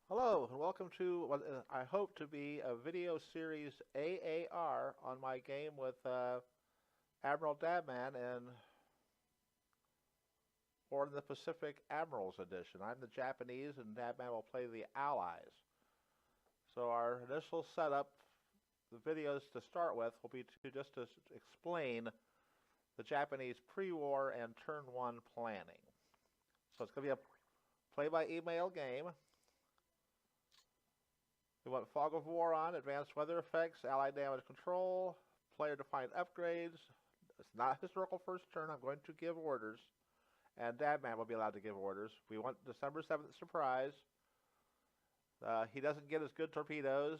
Hello, and welcome to what I hope to be a video series AAR on my game with Admiral Dabman and War in the Pacific Admirals Edition. I'm the Japanese, and Dabman will play the Allies. So our initial setup, the videos to start with, will be to explain the Japanese pre-war and turn one planning. So it's going to be a play-by-email game. We want Fog of War on, advanced weather effects, allied damage control, player-defined upgrades. It's not historical first turn. I'm going to give orders, and Dabman will be allowed to give orders. We want December 7th surprise. He doesn't get as good torpedoes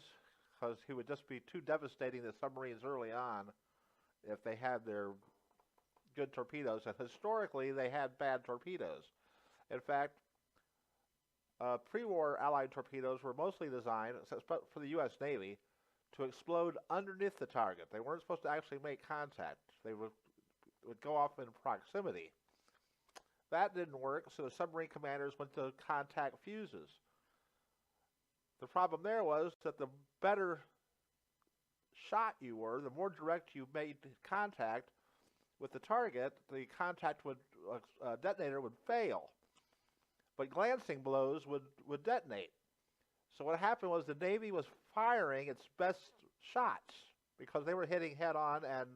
because he would just be too devastating to submarines early on if they had their good torpedoes. And historically, they had bad torpedoes. In fact, pre-war Allied torpedoes were mostly designed, for the U.S. Navy, to explode underneath the target. They weren't supposed to actually make contact. They would go off in proximity. That didn't work, so the submarine commanders went to contact fuses. The problem there was that the better shot you were, the more direct you made contact with the target, the contact detonator would fail. But glancing blows would detonate. So what happened was the Navy was firing its best shots because they were hitting head on and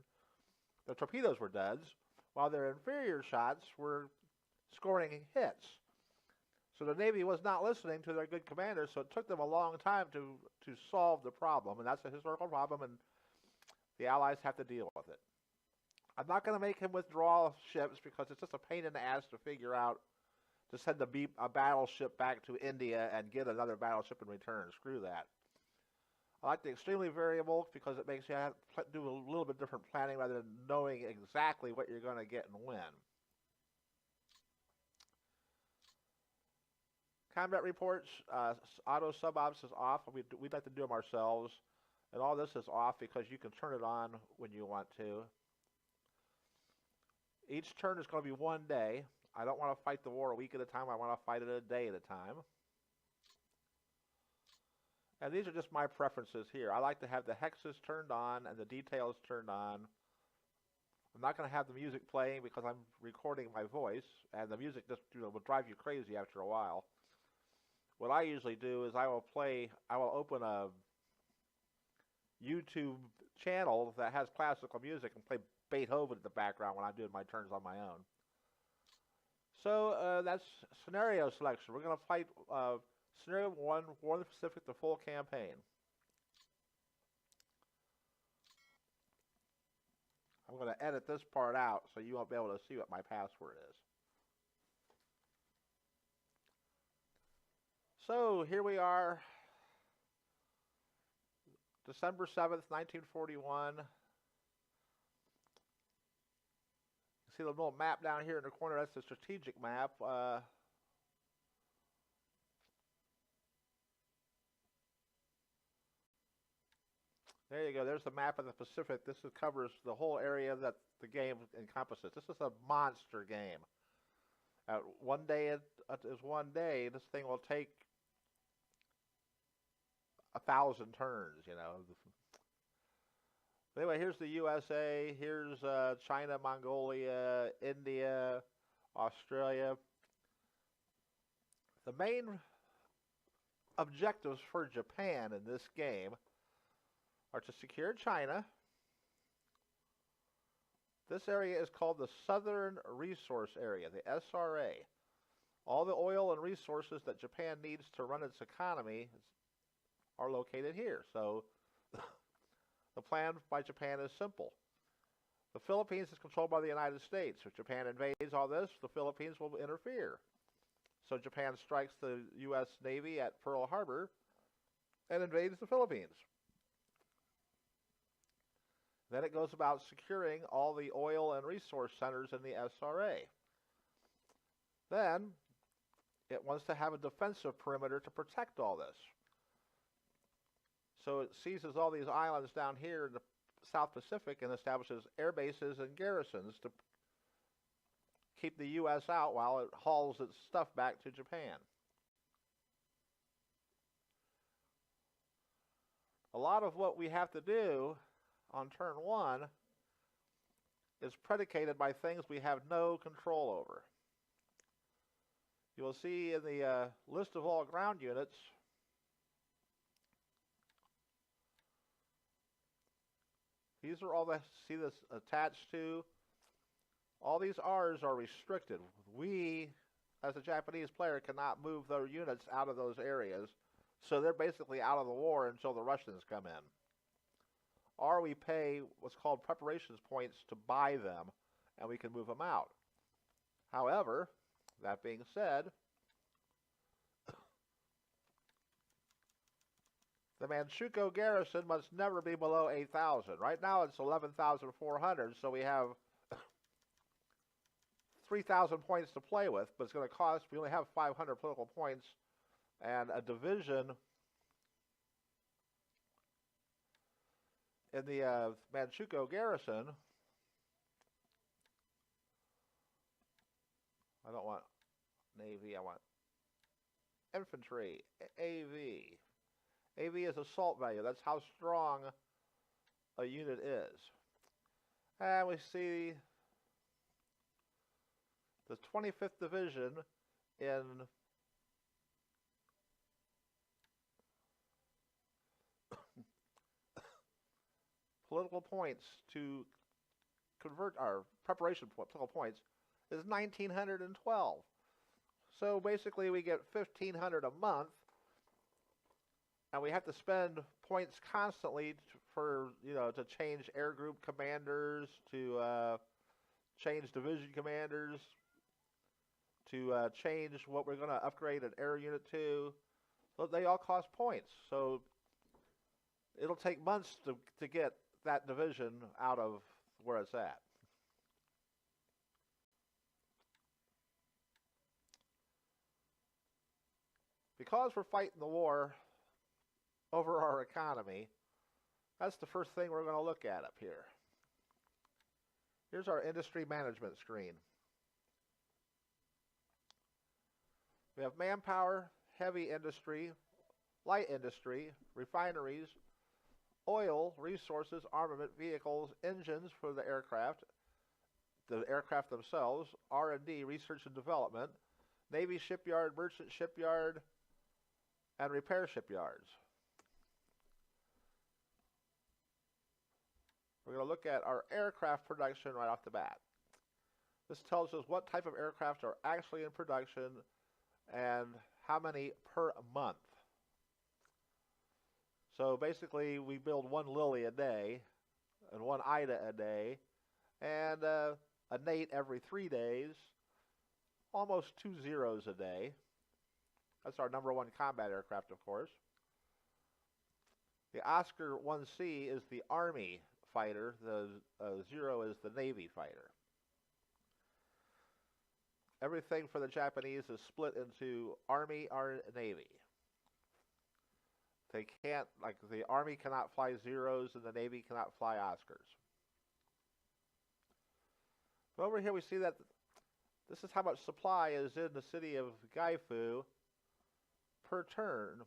the torpedoes were duds, while their inferior shots were scoring hits. So the Navy was not listening to their good commanders, so it took them a long time to solve the problem, and that's a historical problem, and the Allies have to deal with it. I'm not going to make him withdraw ships because it's just a pain in the ass to figure out to send a battleship back to India and get another battleship in return. Screw that. I like the extremely variable because it makes you have to do a little bit different planning rather than knowing exactly what you're going to get and when. Combat reports, auto sub-ops is off. We'd like to do them ourselves. And all this is off because you can turn it on when you want to. Each turn is going to be 1 day. I don't want to fight the war a week at a time. I want to fight it a day at a time. And these are just my preferences here. I like to have the hexes turned on and the details turned on. I'm not going to have the music playing because I'm recording my voice, and the music just will drive you crazy after a while. What I usually do is I will open a YouTube channel that has classical music and play Beethoven in the background when I'm doing my turns on my own. So that's scenario selection. We're going to fight Scenario 1, War in the Pacific, the full campaign. I'm going to edit this part out so you won't be able to see what my password is. So here we are, December 7th, 1941. See the little map down here in the corner? That's the strategic map. There you go. There's the map of the Pacific. This covers the whole area that the game encompasses. This is a monster game. 1 day is 1 day. This thing will take 1,000 turns, you know. Anyway, here's the USA, here's China, Mongolia, India, Australia. The main objectives for Japan in this game are to secure China. This area is called the Southern Resource Area, the SRA. All the oil and resources that Japan needs to run its economy are located here. So the plan by Japan is simple. The Philippines is controlled by the United States. If Japan invades all this, the Philippines will interfere. So Japan strikes the U.S. Navy at Pearl Harbor and invades the Philippines. Then it goes about securing all the oil and resource centers in the SRA. Then it wants to have a defensive perimeter to protect all this. So it seizes all these islands down here in the South Pacific and establishes air bases and garrisons to keep the U.S. out while it hauls its stuff back to Japan. a lot of what we have to do on turn 1 is predicated by things we have no control over. You will see in the list of all ground units, these are all the, see this attached to, all these R's are restricted. We, as a Japanese player, cannot move those units out of those areas, so they're basically out of the war until the Russians come in. Or we pay what's called preparations points to buy them, and we can move them out. However, that being said, the Manchukuo garrison must never be below 8,000. Right now it's 11,400, so we have 3,000 points to play with, but it's going to cost, we only have 500 political points, and a division in the Manchukuo garrison, I don't want Navy, I want infantry, AV. AV is assault value. That's how strong a unit is. And we see the 25th Division in political points to convert our preparation political points is 1,912. So basically we get 1,500 a month, and we have to spend points constantly for, you know, to change air group commanders, to change division commanders, to change what we're going to upgrade an air unit to. So they all cost points. So it'll take months to get that division out of where it's at. Because we're fighting the war over our economy, that's the first thing we're going to look at up here. Here's our industry management screen. We have manpower, heavy industry, light industry, refineries, oil, resources, armament, vehicles, engines for the aircraft themselves, R&D, research and development, Navy shipyard, merchant shipyard, and repair shipyards. We're going to look at our aircraft production right off the bat. This tells us what type of aircraft are actually in production and how many per month. So basically we build one Lily a day and one Ida a day and a Nate every 3 days, almost 2 Zeros a day. That's our #1 combat aircraft, of course. The Oscar 1C is the Army fighter. The Zero is the Navy fighter. Everything for the Japanese is split into Army or Navy. They can't, like the Army cannot fly Zeros and the Navy cannot fly Oscars. But over here we see that this is how much supply is in the city of Gaifu per turn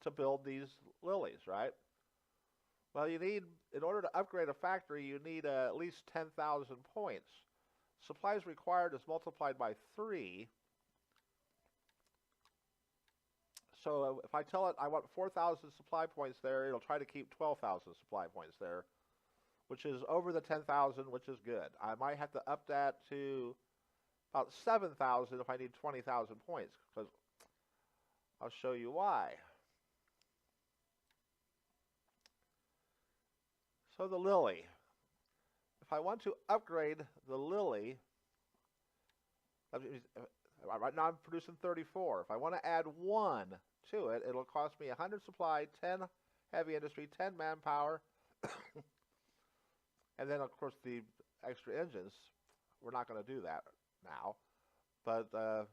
to build these Lilies, right? Well, you need, in order to upgrade a factory, you need at least 10,000 points. Supplies required is multiplied by 3. So if I tell it I want 4,000 supply points there, it'll try to keep 12,000 supply points there, which is over the 10,000, which is good. I might have to up that to about 7,000 if I need 20,000 points, because I'll show you why. So the Lily. If I want to upgrade the Lily, right now I'm producing 34. If I want to add 1 to it, it'll cost me 100 supply, 10 heavy industry, 10 manpower, and then of course the extra engines. We're not going to do that now, but that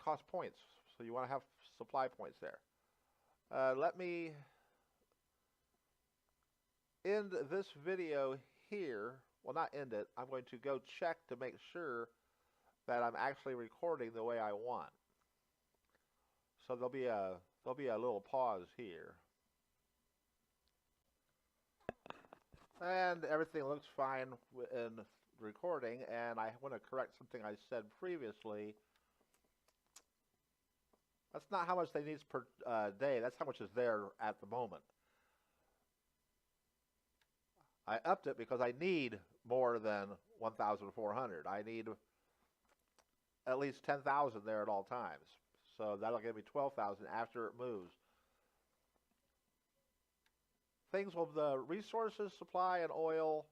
costs points, so you want to have supply points there. Let me end this video here. Well, not end it. I'm going to go check to make sure that I'm actually recording the way I want. So there'll be a there'll be a little pause here. And everything looks fine in recording, and I want to correct something I said previously. That's not how much they need per day. That's how much is there at the moment. I upped it because I need more than 1,400. I need at least 10,000 there at all times. So that'll give me 12,000 after it moves. Things will, the resources, supply, and oil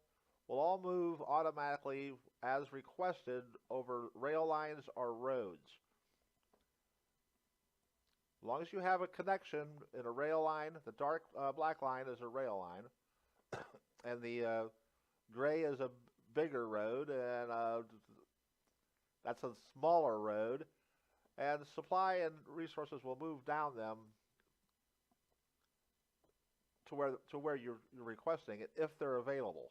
will all move automatically as requested over rail lines or roads. As long as you have a connection in a rail line, the dark black line is a rail line, and the gray is a bigger road, and that's a smaller road, and supply and resources will move down them to where you're requesting it if they're available.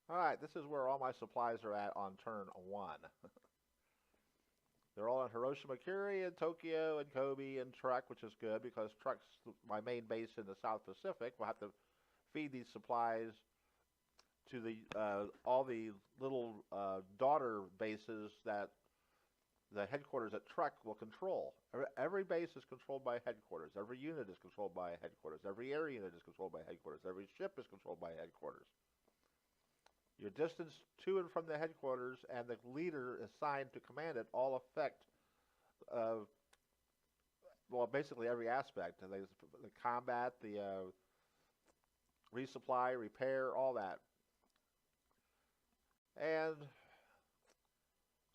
All right, this is where all my supplies are at on turn 1. They're all in Hiroshima, Curie, and Tokyo, and Kobe, and Truk, which is good because Truk's my main base in the South Pacific. We'll have to feed these supplies to the all the little daughter bases that the headquarters at Truk will control. Every base is controlled by headquarters. Every unit is controlled by headquarters. Every air unit is controlled by headquarters. Every ship is controlled by headquarters. Your distance to and from the headquarters and the leader assigned to command it all affect, well, basically every aspect. The combat, the resupply, repair, all that. And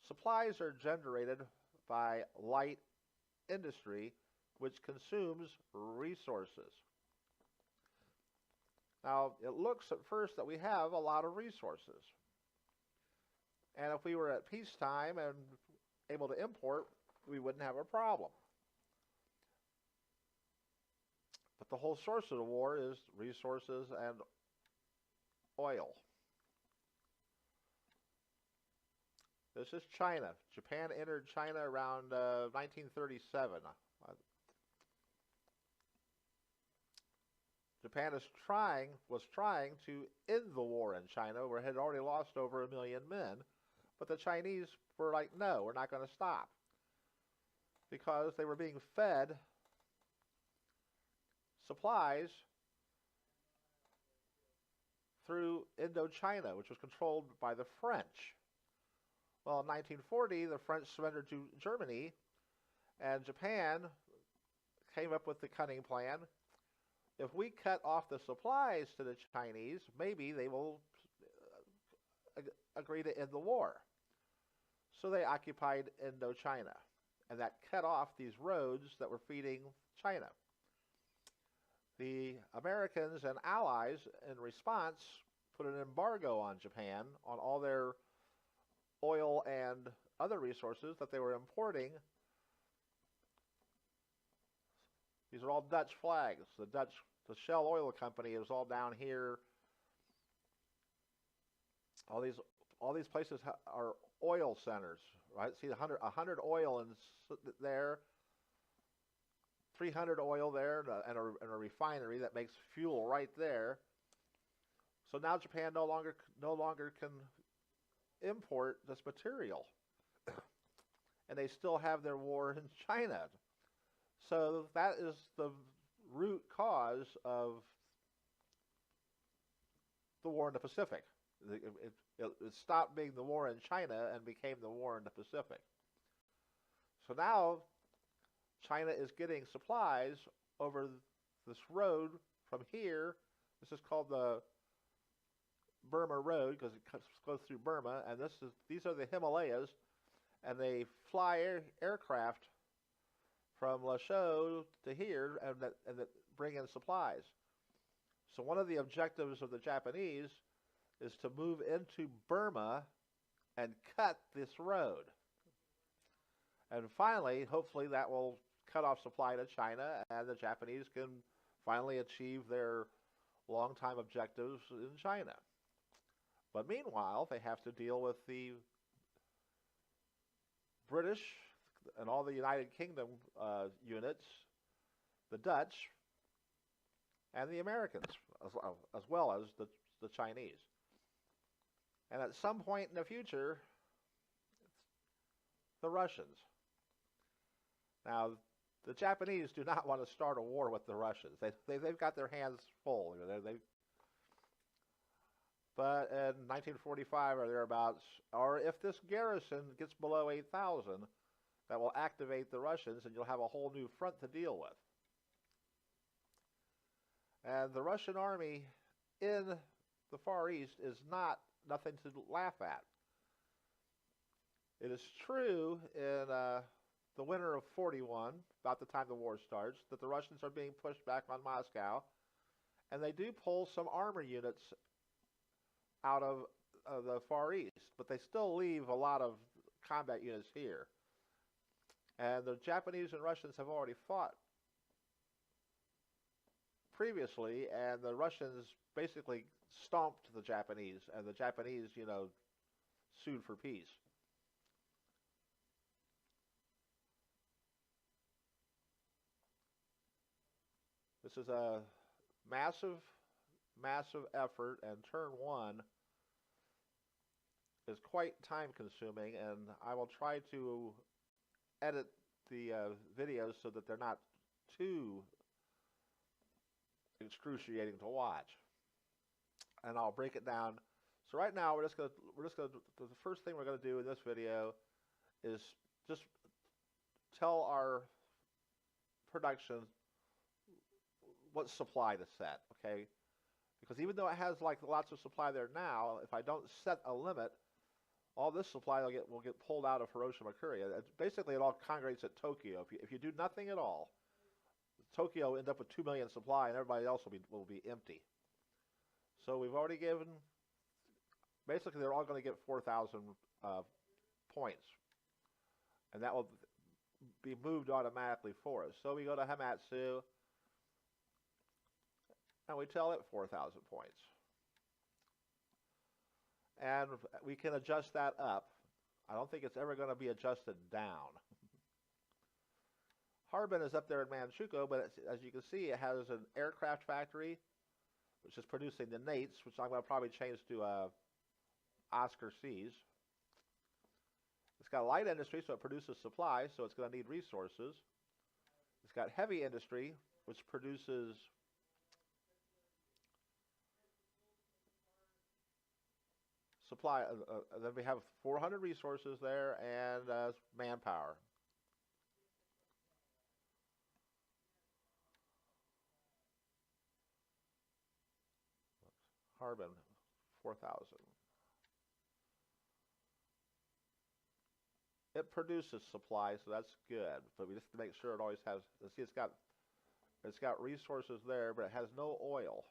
supplies are generated by light industry, which consumes resources. Now, it looks at first that we have a lot of resources. And if we were at peacetime and able to import, we wouldn't have a problem. But the whole source of the war is resources and oil. This is China. Japan entered China around 1937. Japan was trying to end the war in China, where it had already lost over 1 million men, but the Chinese were like, no, we're not going to stop, because they were being fed supplies through Indochina, which was controlled by the French. Well, in 1940, the French surrendered to Germany, and Japan came up with the cunning plan. If we cut off the supplies to the Chinese, maybe they will agree to end the war. So they occupied Indochina, and that cut off these roads that were feeding China. The Americans and allies, in response, put an embargo on Japan on all their oil and other resources that they were importing. These are all Dutch flags. The Shell Oil Company is all down here. All these places are oil centers, right? See, 100 oil in there, 300 oil there, and a refinery that makes fuel right there. So now Japan no longer can import this material, and they still have their war in China. So that is the root cause of the war in the Pacific. It stopped being the war in China and became the war in the Pacific. So now China is getting supplies over this road from here. This is called the Burma Road because it goes through Burma, and these are the Himalayas, and they fly aircraft from Lashio to here and that bring in supplies. So one of the objectives of the Japanese is to move into Burma and cut this road. And finally, hopefully that will cut off supply to China, and the Japanese can finally achieve their longtime objectives in China. But meanwhile, they have to deal with the British and all the United Kingdom units, the Dutch, and the Americans, as well as the Chinese. And at some point in the future, the Russians. Now, the Japanese do not want to start a war with the Russians. They've got their hands full. But in 1945 or thereabouts, or if this garrison gets below 8,000, that will activate the Russians, and you'll have a whole new front to deal with. And the Russian army in the Far East is nothing to laugh at. It is true in the winter of 41, about the time the war starts, that the Russians are being pushed back on Moscow, and they do pull some armor units out of the Far East, but they still leave a lot of combat units here. And the Japanese and Russians have already fought previously, and the Russians basically stomped the Japanese, and the Japanese, sued for peace. This is a massive, massive effort, and turn one is quite time-consuming, and I will try to edit the videos so that they're not too excruciating to watch. And I'll break it down. So right now the first thing we're gonna do in this video is just tell our production what supply to set, okay? Because even though it has like lots of supply there now, if I don't set a limit, all this supply will get pulled out of Hiroshima, Korea. Basically, it all congregates at Tokyo. If you do nothing at all, Tokyo will end up with 2 million supply, and everybody else will be empty. So we've already given. Basically, they're all going to get 4,000 points, and that will be moved automatically for us. So we go to Hamatsu, and we tell it 4,000 points. And we can adjust that up. I don't think it's ever going to be adjusted down. Harbin is up there in Manchukuo, but as you can see, it has an aircraft factory, which is producing the Nates, which I'm going to probably change to Oscar C's. It's got light industry, so it produces supplies, so it's going to need resources. It's got heavy industry, which produces supply. Then we have 400 resources there and manpower. Harbin, 4,000. It produces supply, so that's good. But we just have to make sure it always has. See, it's got resources there, but it has no oil.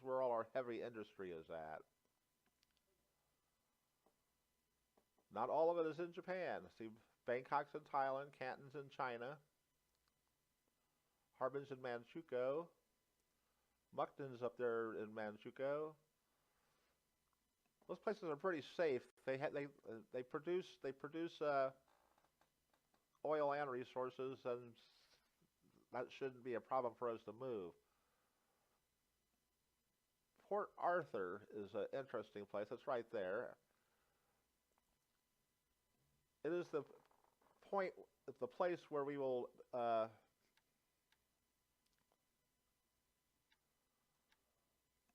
Where all our heavy industry is at. Not all of it is in Japan. See, Bangkok's in Thailand, Canton's in China, Harbin's in Manchukuo, Mukden's up there in Manchukuo. Those places are pretty safe. They produce oil and resources, and that shouldn't be a problem for us to move. Port Arthur is an interesting place. It's right there. It is the place where we will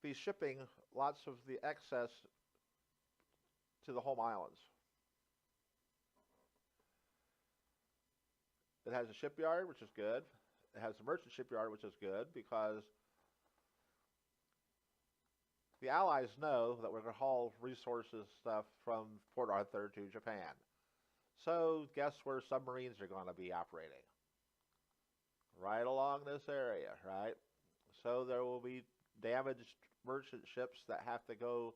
be shipping lots of the excess to the home islands. It has a shipyard, which is good. It has a merchant shipyard, which is good, because the Allies know that we're going to haul resources stuff from Port Arthur to Japan. So guess where submarines are going to be operating? Right along this area, right? So there will be damaged merchant ships that have to go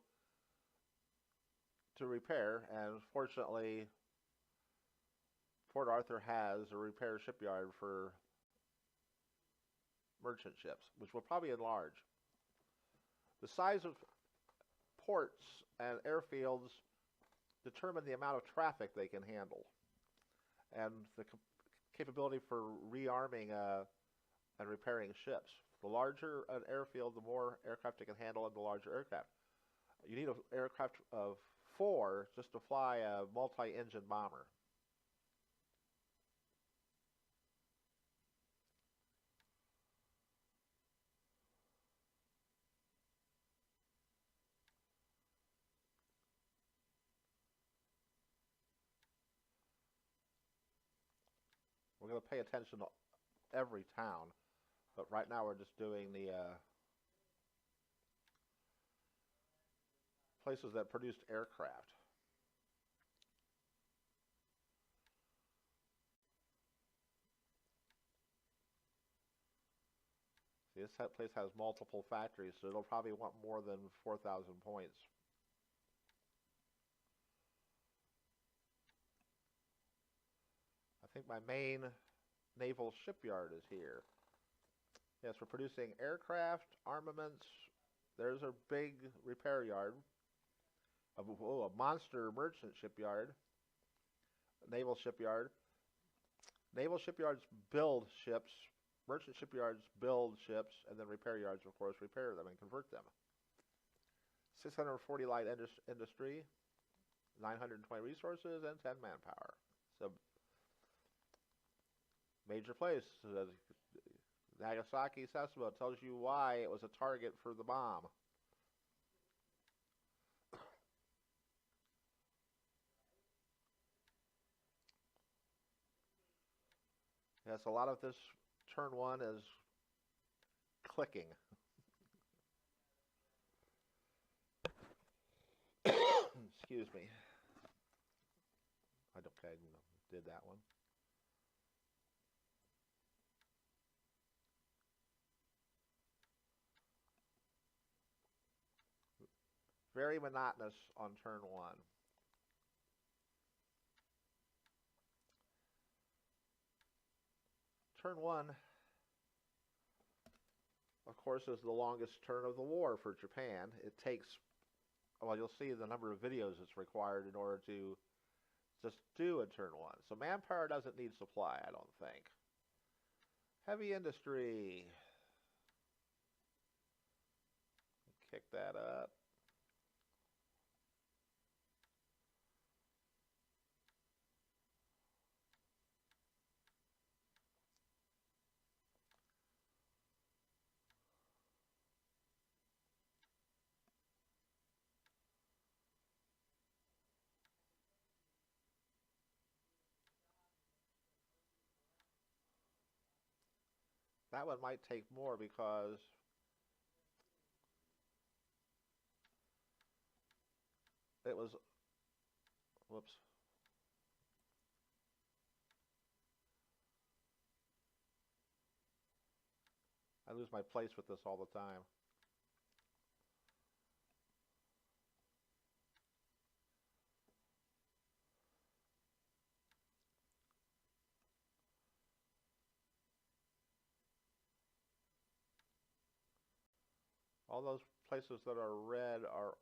to repair, and fortunately, Port Arthur has a repair shipyard for merchant ships, which will probably enlarge. The size of ports and airfields determine the amount of traffic they can handle and the capability for rearming and repairing ships. The larger an airfield, the more aircraft it can handle, and the larger aircraft. You need an aircraft of 4 just to fly a multi-engine bomber. We're going to pay attention to every town, but right now we're just doing the places that produced aircraft. See, this place has multiple factories, so it'll probably want more than 4,000 points. I think my main naval shipyard is here. Yes, we're producing aircraft, armaments. There's a big repair yard. A monster merchant shipyard. Naval shipyard. Naval shipyards build ships. Merchant shipyards build ships, and then repair yards, of course, repair them and convert them. 640 light industry, 920 resources, and 10 manpower. So, major place. Nagasaki Sasebo tells you why it was a target for the bomb. Yes, a lot of this turn 1 is clicking. Excuse me. I did that one. Very monotonous on turn 1. Turn 1, of course, is the longest turn of the war for Japan. It takes, well, you'll see the number of videos that's required in order to just do a turn 1. So manpower doesn't need supply, I don't think. Heavy industry. Kick that up. That one might take more because it was, whoops. I lose my place with this all the time. All those places that are red or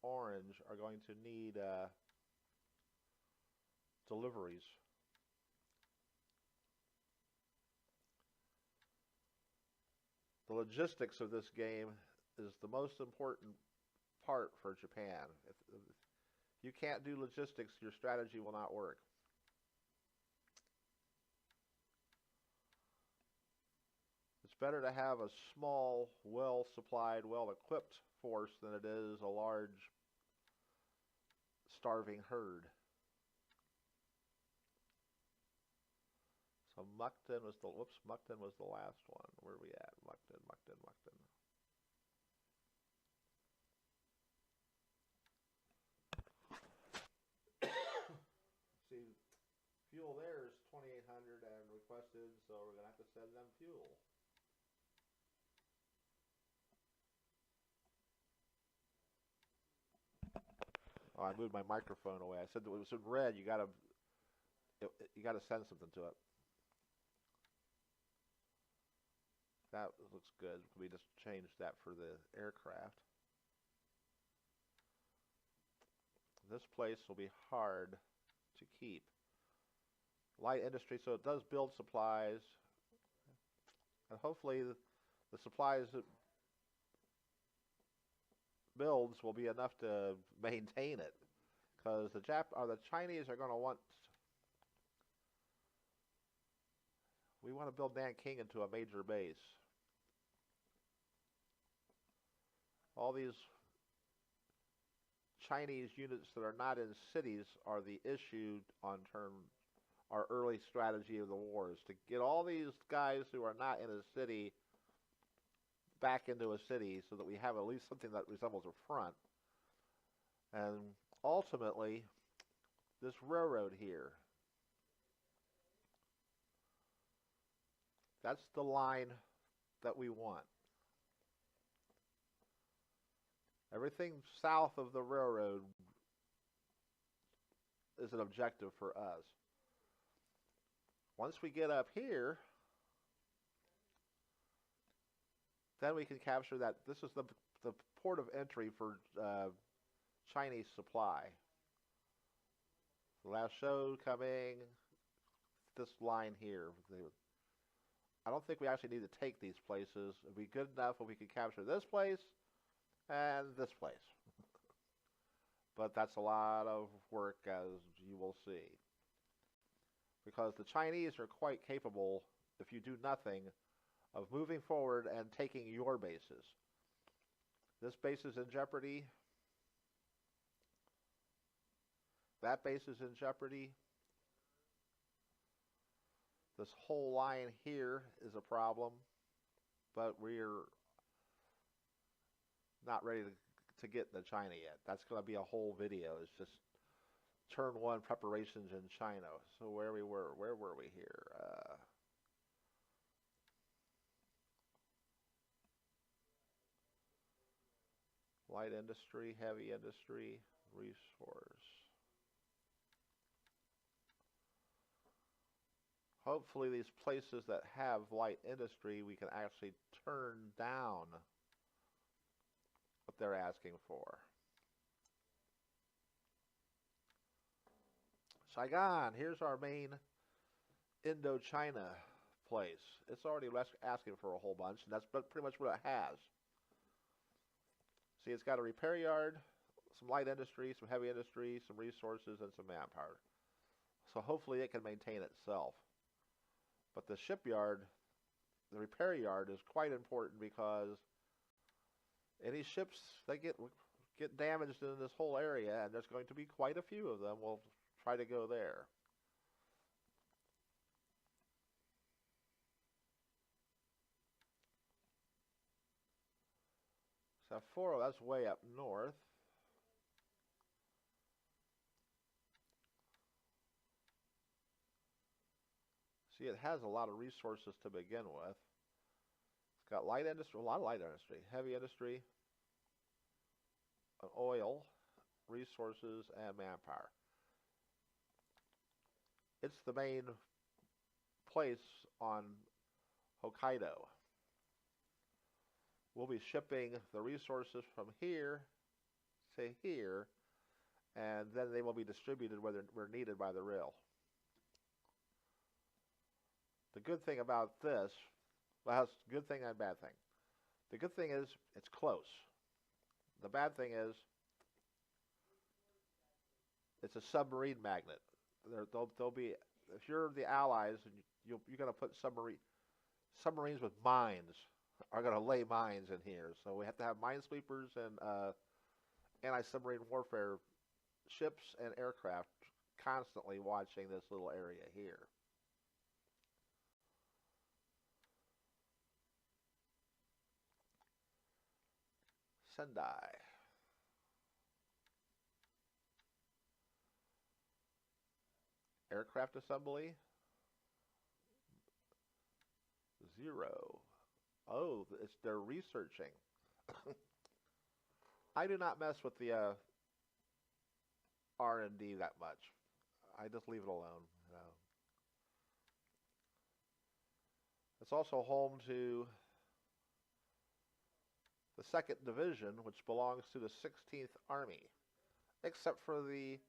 orange are going to need deliveries. The logistics of this game is the most important part for Japan. If you can't do logistics, your strategy will not work. It's better to have a small, well-supplied, well-equipped force than it is a large, starving herd. So Mukden was the, whoops, Mukden was the last one. Where are we at? Mukden. See, fuel there is 2,800 and requested, so we're going to have to send them fuel. Oh, I moved my microphone away. I said that it was in red. You gotta send something to it. That looks good. We just changed that for the aircraft. This place will be hard to keep. Light industry, so it does build supplies, and hopefully the supplies it builds will be enough to maintain it, because the Chinese are going to want. We want to build Nanking into a major base. All these Chinese units that are not in cities are the issue on our early strategy of the war, is to get all these guys who are not in a city back into a city so that we have at least something that resembles a front. And ultimately, this railroad here, that's the line that we want. Everything south of the railroad is an objective for us. Once we get up here, then we can capture that. This is the port of entry for Chinese supply. The last show coming, this line here. I don't think we actually need to take these places. It'd be good enough if we could capture this place and this place. But that's a lot of work, as you will see. Because the Chinese are quite capable, if you do nothing, of moving forward and taking your bases. This base is in jeopardy. That base is in jeopardy. This whole line here is a problem, but we're not ready to get to China yet. That's going to be a whole video. It's just turn one preparations in China. So where were we here? Light industry, heavy industry, resource. Hopefully these places that have light industry, we can actually turn down what they're asking for. Saigon, here's our main Indochina place. It's already asking for a whole bunch, and that's pretty much what it has. See, it's got a repair yard, some light industry, some heavy industry, some resources, and some manpower. So hopefully it can maintain itself. But the shipyard, the repair yard, is quite important, because any ships that get damaged in this whole area, and there's going to be quite a few of them, will try to go there. Sapporo, that's way up north. See, it has a lot of resources to begin with. It's got light industry, a lot of light industry, heavy industry, oil, resources, and manpower. It's the main place on Hokkaido. We'll be shipping the resources from here to here, and then they will be distributed where they're needed by the rail. The good thing about this, well, it's a good thing and a bad thing. The good thing is it's close. The bad thing is it's a submarine magnet. There'll be, if you're the Allies, you're going to put submarines with mines are going to lay mines in here. So we have to have minesweepers and anti-submarine warfare ships and aircraft constantly watching this little area here. Sendai. Aircraft assembly, 0. Oh, they're researching. I do not mess with the R&D that much. I just leave it alone. You know. It's also home to the 2nd Division, which belongs to the 16th Army, except for the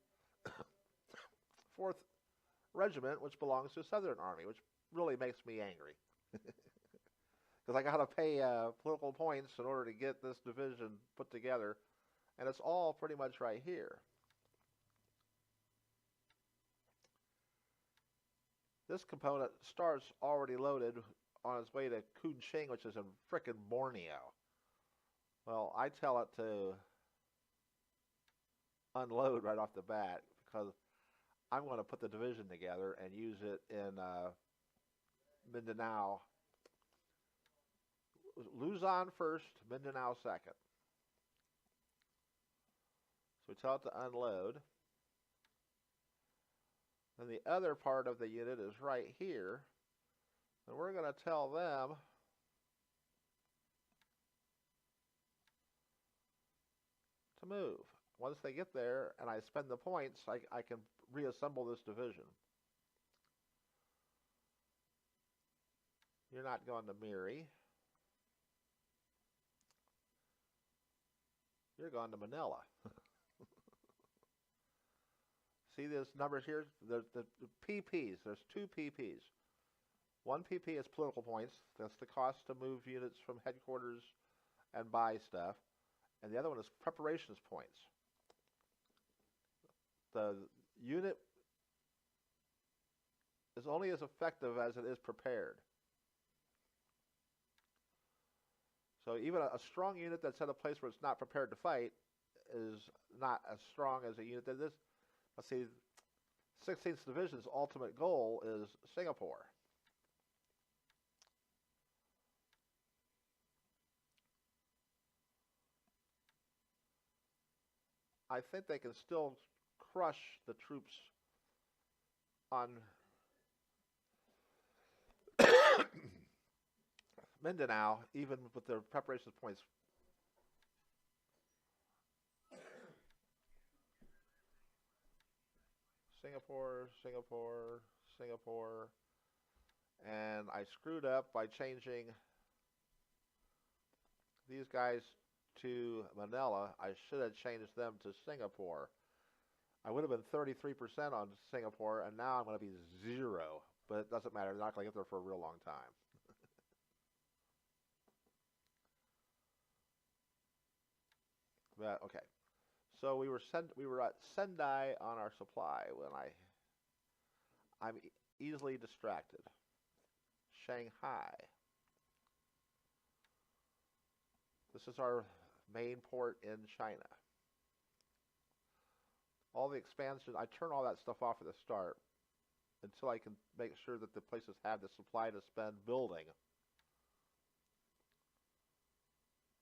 4th Regiment, which belongs to the Southern Army, which really makes me angry. Because I got to pay political points in order to get this division put together, and it's all pretty much right here. This component starts already loaded on its way to Kunching, which is in frickin' Borneo. Well, I tell it to unload right off the bat because I'm going to put the division together and use it in Mindanao. Luzon first, Mindanao second. So we tell it to unload. And the other part of the unit is right here. And we're going to tell them to move. Once they get there and I spend the points, I can reassemble this division. You're not going to Miri. You're going to Manila. See these numbers here? The PPs. There's 2 PPs. 1 PP is political points. That's the cost to move units from headquarters and buy stuff. And the other one is preparations points. The unit is only as effective as it is prepared. So even a strong unit that's at a place where it's not prepared to fight is not as strong as a unit that is. Let's see, 16th Division's ultimate goal is Singapore. I think they can still crush the troops on Mindanao, even with their preparations points. Singapore, Singapore, Singapore. And I screwed up by changing these guys to Manila. I should have changed them to Singapore. I would have been 33% on Singapore, and now I'm going to be 0. But it doesn't matter. They're not going to get there for a real long time. But okay, so we were at Sendai on our supply when I'm easily distracted. Shanghai. This is our main port in China. All the expansion, I turn all that stuff off at the start until I can make sure that the places have the supply to spend building.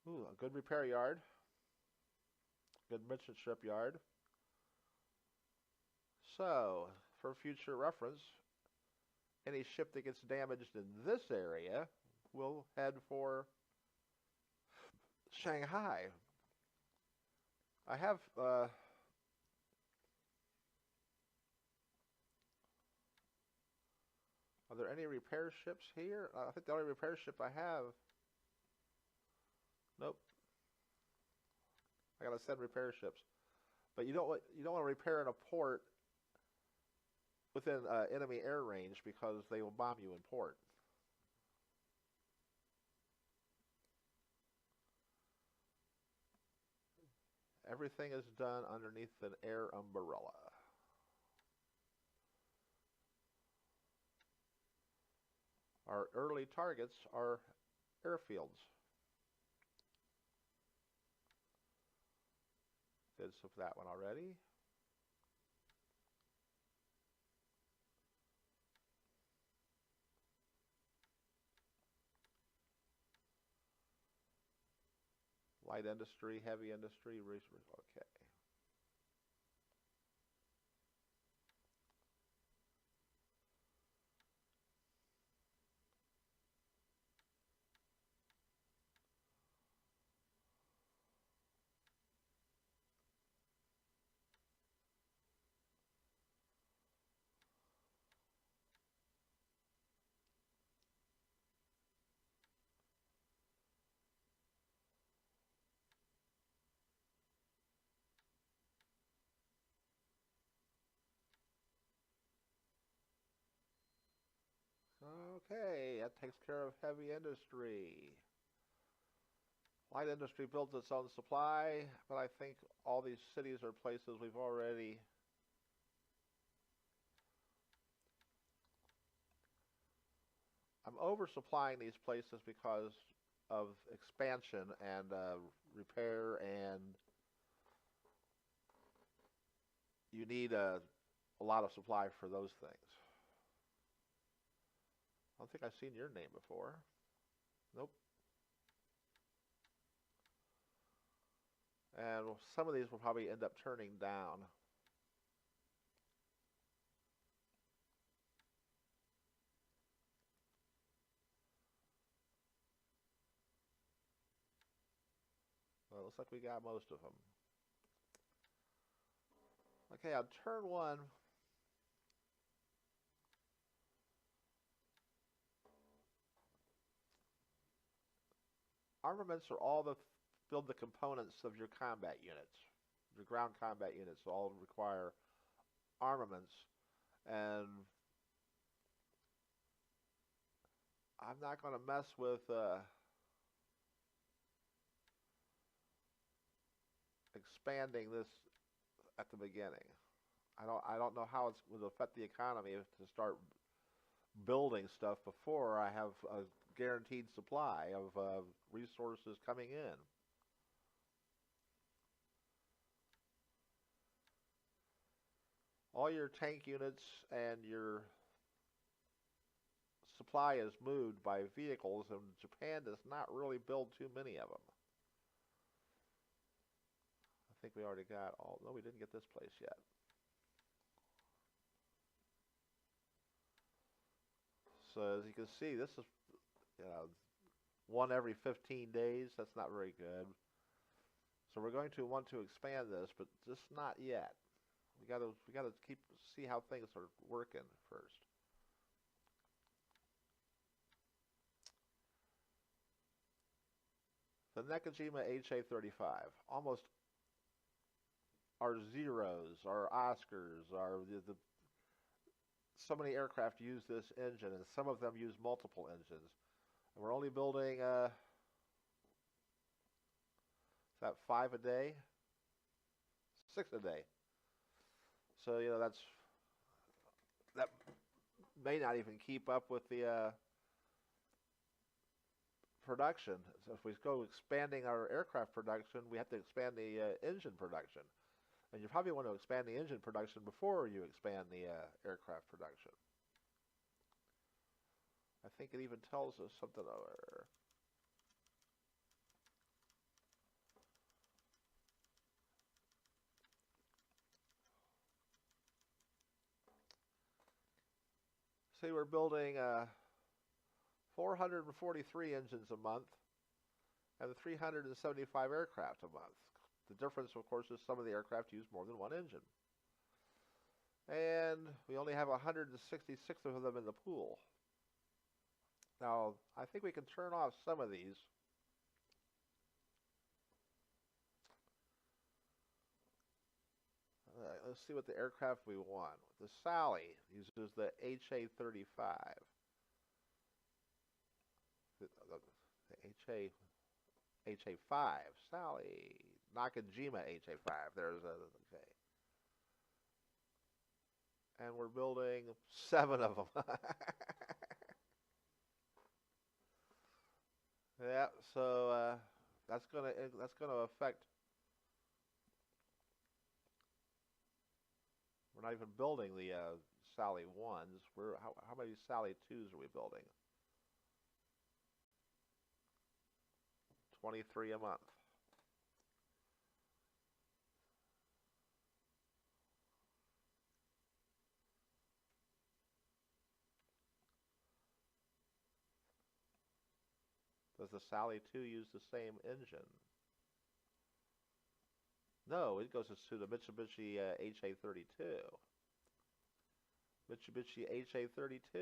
Ooh, a good repair yard. Good merchant shipyard. So, for future reference, any ship that gets damaged in this area will head for Shanghai. I have are there any repair ships here? I think the only repair ship I have. Nope. I gotta send repair ships, but you don't want to repair in a port within enemy air range because they will bomb you in port. Everything is done underneath an air umbrella. Our early targets are airfields. Did some of that one already. Light industry, heavy industry, okay. Okay, that takes care of heavy industry. Light industry builds its own supply, but I think all these cities are places we've already I'm oversupplying these places because of expansion and repair, and you need a lot of supply for those things. I don't think I've seen your name before. Nope. And some of these will probably end up turning down. Well, it looks like we got most of them. Okay, on turn one, armaments are all build the components of your combat units. Your ground combat units all require armaments, and I'm not going to mess with expanding this at the beginning. I don't know how it would affect the economy to start building stuff before I have a guaranteed supply of resources coming in. All your tank units and your supply is moved by vehicles, and Japan does not really build too many of them. I think we already got all. No, we didn't get this place yet. So as you can see, this is one every 15 days. That's not very good. So we're going to want to expand this, but just not yet. We got to see how things are working first. The Nakajima HA-35, almost our Zeros, our Oscars, so many aircraft use this engine, and some of them use multiple engines. And we're only building, is that 5 a day? 6 a day. So, that may not even keep up with the production. So if we go expanding our aircraft production, we have to expand the engine production. And you probably want to expand the engine production before you expand the aircraft production. I think it even tells us something over. See, we're building 443 engines a month and 375 aircraft a month. The difference, of course, is some of the aircraft use more than one engine. And we only have 166 of them in the pool. Now, I think we can turn off some of these. Let's see what the aircraft we want. The Sally uses the HA-35. The HA-5. Sally. Nakajima HA-5. There's a, okay. And we're building 7 of them. Yeah, so that's gonna affect. We're not even building the Sally 1s. How many Sally 2s are we building? 23 a month. Does the Sally 2 use the same engine? No, it goes to the Mitsubishi HA-32. Mitsubishi HA-32.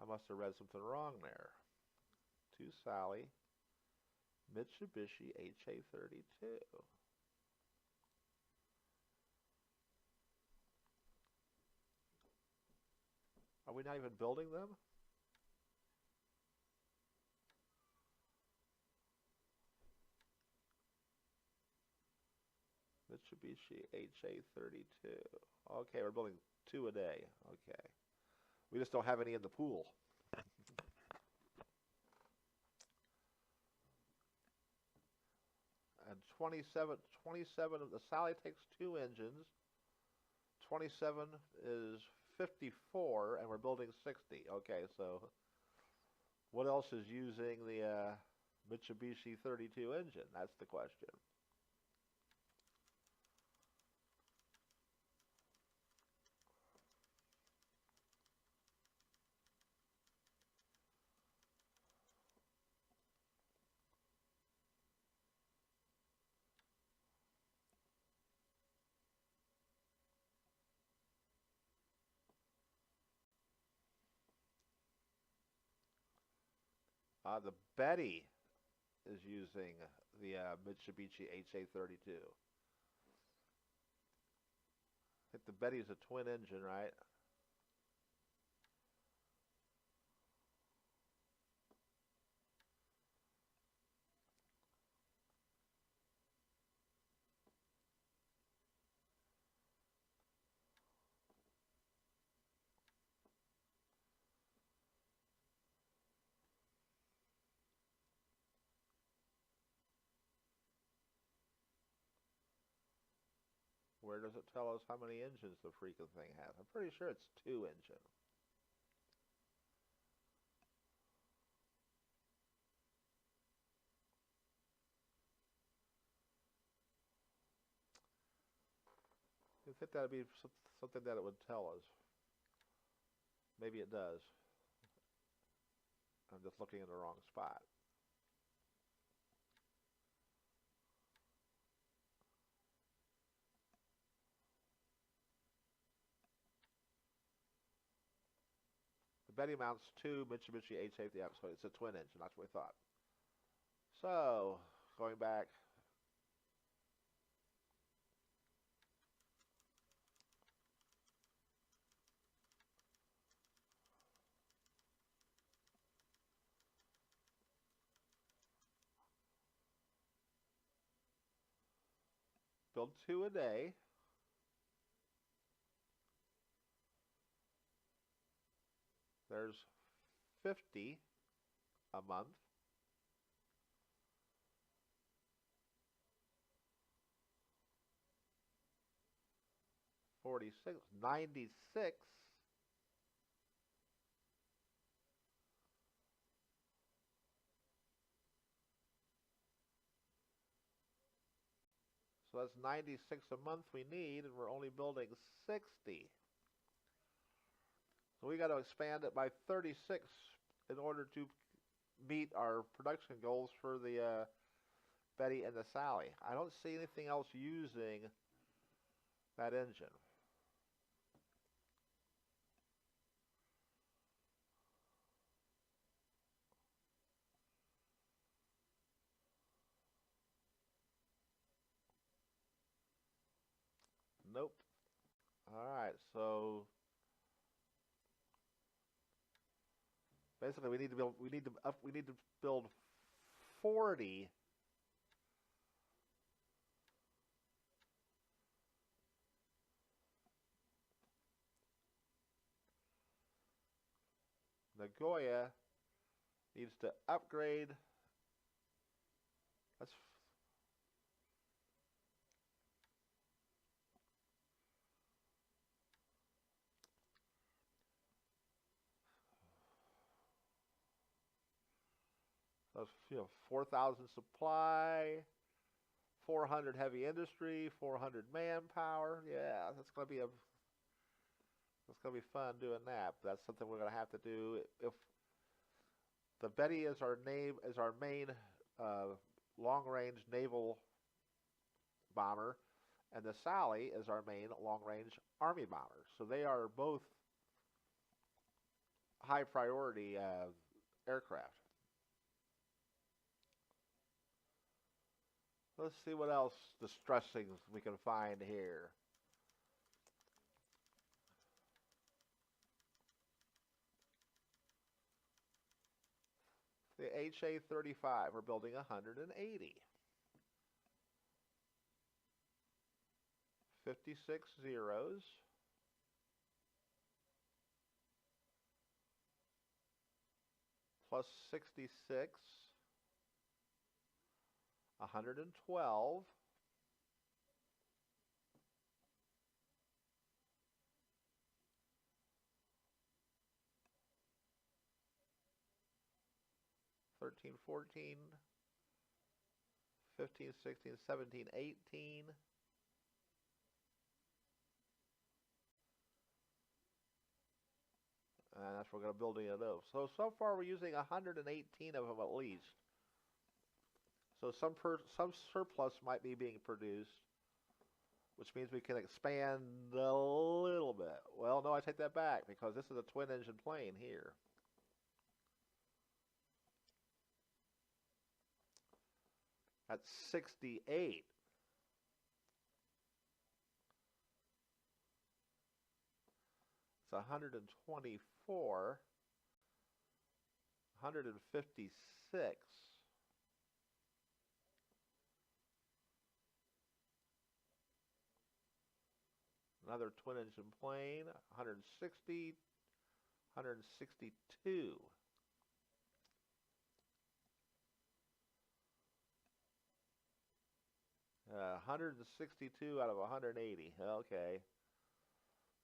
I must have read something wrong there. 2 Sally. Mitsubishi HA-32. Are we not even building them? Mitsubishi HA-32. Okay, we're building 2 a day. Okay. We just don't have any in the pool. And 27 of the Sally takes 2 engines. 27 is 54, and we're building 60. Okay, so what else is using the Mitsubishi 32 engine? That's the question. The Betty is using the Mitsubishi HA-32. I think the Betty is a twin engine, right? Where does it tell us how many engines the freaking thing has? I'm pretty sure it's 2 engine. I think that would be something that it would tell us. Maybe it does. I'm just looking in the wrong spot. The Betty mounts 2 Mitsubishi HA, yeah, so it's a twin engine. That's what we thought. So, going back. Build 2 a day. There's 50 a month. 46, 96. So that's 96 a month we need, and we're only building 60. So we got to expand it by 36 in order to meet our production goals for the Betty and the Sally. I don't see anything else using that engine. Nope. All right, so basically we need to build 40 Nagoya needs to upgrade. That's you know, 4,000 supply, 400 heavy industry, 400 manpower. Yeah, that's gonna be fun doing that. But that's something we're gonna have to do. If the Betty is our main long-range naval bomber, and the Sally is our main long-range Army bomber. So they are both high priority aircraft. Let's see what else distressing we can find here. The HA-35, we're building 180. 56 zeros. Plus 66. 112. $13, $14, $15, $16, $17, $18. And that's what we're going to build it of. So far we're using 118 of them at least. So some surplus might be being produced, which means we can expand a little bit. Well, no, I take that back because this is a twin engine plane here. That's 68. It's 124. 156. Another twin engine plane, 160, 162. 162 out of 180. Okay.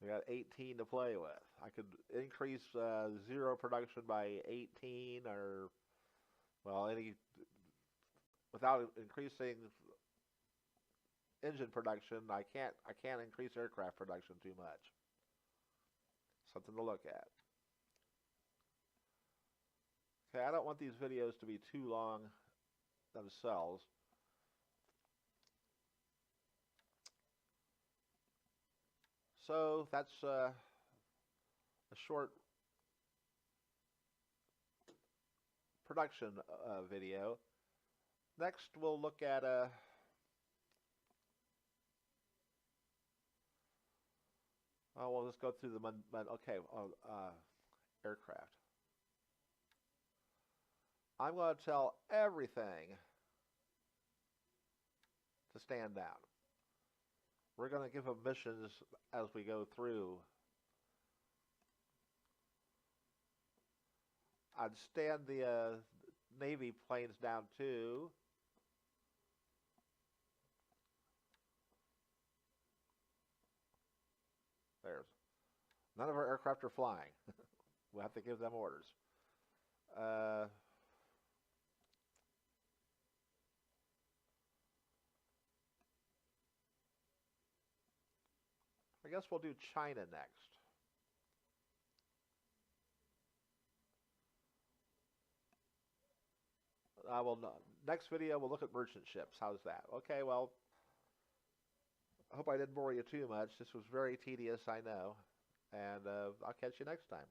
We got 18 to play with. I could increase zero production by 18 or, well, without increasing engine production, I can't increase aircraft production too much. Something to look at. Okay, I don't want these videos to be too long themselves. So that's a short production video. Next, we'll look at we'll just go through the aircraft. I'm going to tell everything to stand down. We're going to give them missions as we go through. I'd stand the Navy planes down too. There's none of our aircraft are flying. We'll have to give them orders. I guess we'll do China next. Next video we'll look at merchant ships. How's that? Okay, well, I hope I didn't bore you too much. This was very tedious, I know. And I'll catch you next time.